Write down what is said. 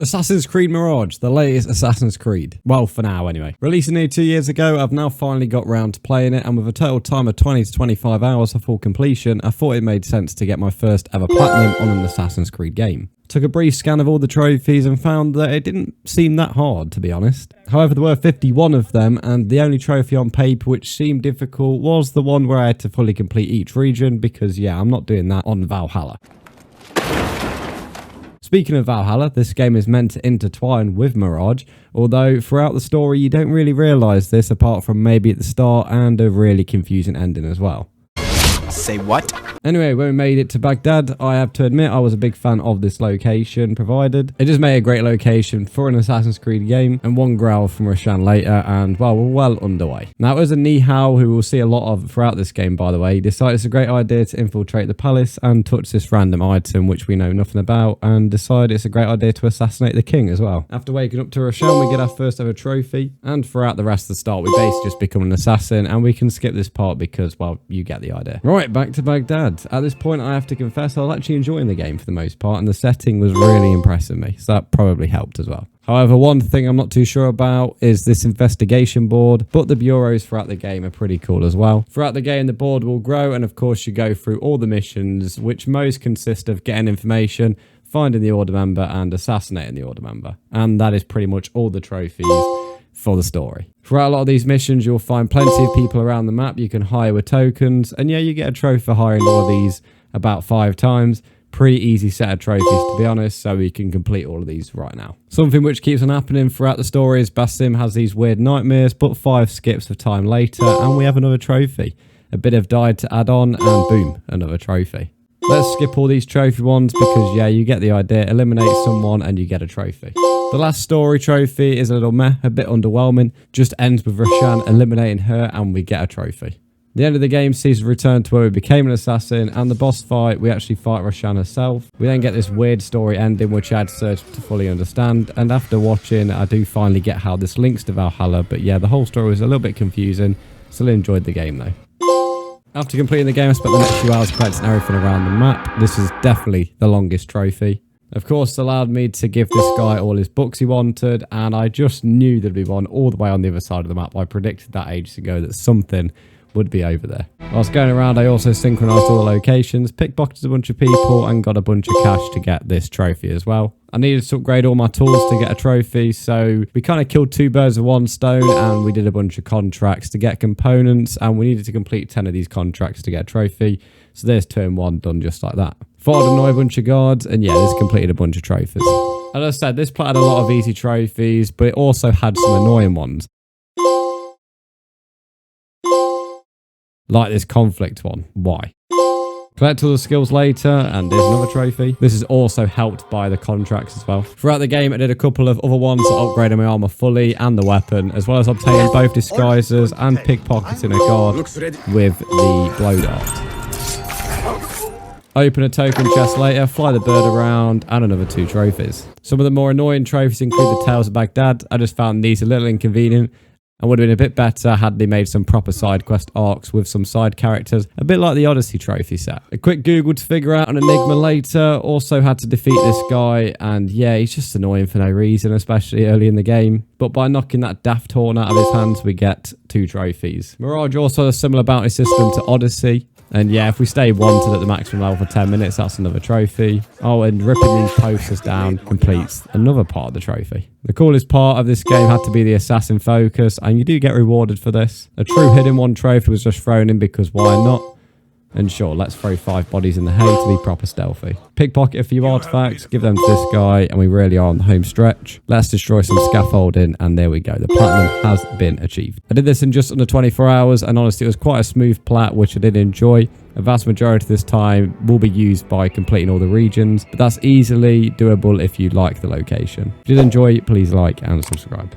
Assassin's Creed Mirage, the latest Assassin's Creed. Well, for now anyway. Released nearly 2 years ago, I've now finally got round to playing it, and with a total time of 20 to 25 hours for full completion, I thought it made sense to get my first ever platinum on an Assassin's Creed game. Took a brief scan of all the trophies and found that it didn't seem that hard, to be honest. However, there were 51 of them, and the only trophy on paper which seemed difficult was the one where I had to fully complete each region, because yeah, I'm not doing that on Valhalla. Speaking of Valhalla, this game is meant to intertwine with Mirage, although throughout the story you don't really realise this apart from maybe at the start and a really confusing ending as well. Say what? Anyway, when we made it to Baghdad, I have to admit I was a big fan of this location provided. It just made a great location for an Assassin's Creed game, and one growl from Roshan later, and well, we're well underway. Now, as a Nihao, who we'll see a lot of throughout this game by the way, decided it's a great idea to infiltrate the palace and touch this random item which we know nothing about, and decided it's a great idea to assassinate the king as well. After waking up to Roshan, we get our first ever trophy, and throughout the rest of the start we basically just become an assassin, and we can skip this part because, well, you get the idea. Right, back to Baghdad. At this point, I have to confess I was actually enjoying the game for the most part, and the setting was really impressing me, so that probably helped as well. However, one thing I'm not too sure about is this investigation board, but the bureaus throughout the game are pretty cool as well. Throughout the game, the board will grow, and of course you go through all the missions, which most consist of getting information, finding the order member, and assassinating the order member. And that is pretty much all the trophies for the story. Throughout a lot of these missions, you'll find plenty of people around the map you can hire with tokens, and yeah, you get a trophy for hiring all of these about 5 times. Pretty easy set of trophies, to be honest, so we can complete all of these right now. Something which keeps on happening throughout the story is Basim has these weird nightmares, but 5 skips of time later, and we have another trophy. A bit of died to add on, and boom, another trophy. Let's skip all these trophy ones because, yeah, you get the idea. Eliminate someone and you get a trophy. The last story trophy is a little meh, a bit underwhelming. Just ends with Roshan eliminating her and we get a trophy. The end of the game sees a return to where we became an assassin, and the boss fight, we actually fight Roshan herself. We then get this weird story ending which I had to search to fully understand, and after watching, I do finally get how this links to Valhalla, but yeah, the whole story was a little bit confusing. Still enjoyed the game though. After completing the game, I spent the next few hours collecting everything around the map. This is definitely the longest trophy. Of course, it allowed me to give this guy all his books he wanted, and I just knew there'd be one all the way on the other side of the map. I predicted that ages ago that something would be over there. Whilst going around, I also synchronized all the locations, pickpocketed a bunch of people, and got a bunch of cash to get this trophy as well. I needed to upgrade all my tools to get a trophy, so we kind of killed 2 birds with 1 stone, and we did a bunch of contracts to get components, and we needed to complete 10 of these contracts to get a trophy. So there's 2 in 1 done just like that. Thought I'd annoy a bunch of guards, and yeah, this completed a bunch of trophies. As I said, this plat had a lot of easy trophies, but it also had some annoying ones. Like this conflict one. Why? Collect all the skills later, and there's another trophy. This is also helped by the contracts as well. Throughout the game, I did a couple of other ones that upgraded my armor fully and the weapon, as well as obtaining both disguises and pickpocketing a guard with the blow dart. Open a token chest later, fly the bird around, and another 2 trophies. Some of the more annoying trophies include the Tales of Baghdad. I just found these a little inconvenient, and would have been a bit better had they made some proper side quest arcs with some side characters, a bit like the Odyssey trophy set. A quick Google to figure out an enigma later, also had to defeat this guy, and yeah, he's just annoying for no reason, especially early in the game. But by knocking that daft horn out of his hands, we get 2 trophies. Mirage also has a similar bounty system to Odyssey. And yeah, if we stay wanted at the maximum level for 10 minutes, that's another trophy. Oh, and ripping these posters down completes another part of the trophy. The coolest part of this game had to be the assassin focus, and you do get rewarded for this. A true hidden one trophy was just thrown in because why not? And sure, let's throw 5 bodies in the hay to be proper stealthy. Pickpocket a few artifacts, give them to this guy, and we really are on the home stretch. Let's destroy some scaffolding, and there we go. The platinum has been achieved. I did this in just under 24 hours, and honestly, it was quite a smooth plat, which I did enjoy. A vast majority of this time will be used by completing all the regions, but that's easily doable if you like the location. If you did enjoy, please like and subscribe.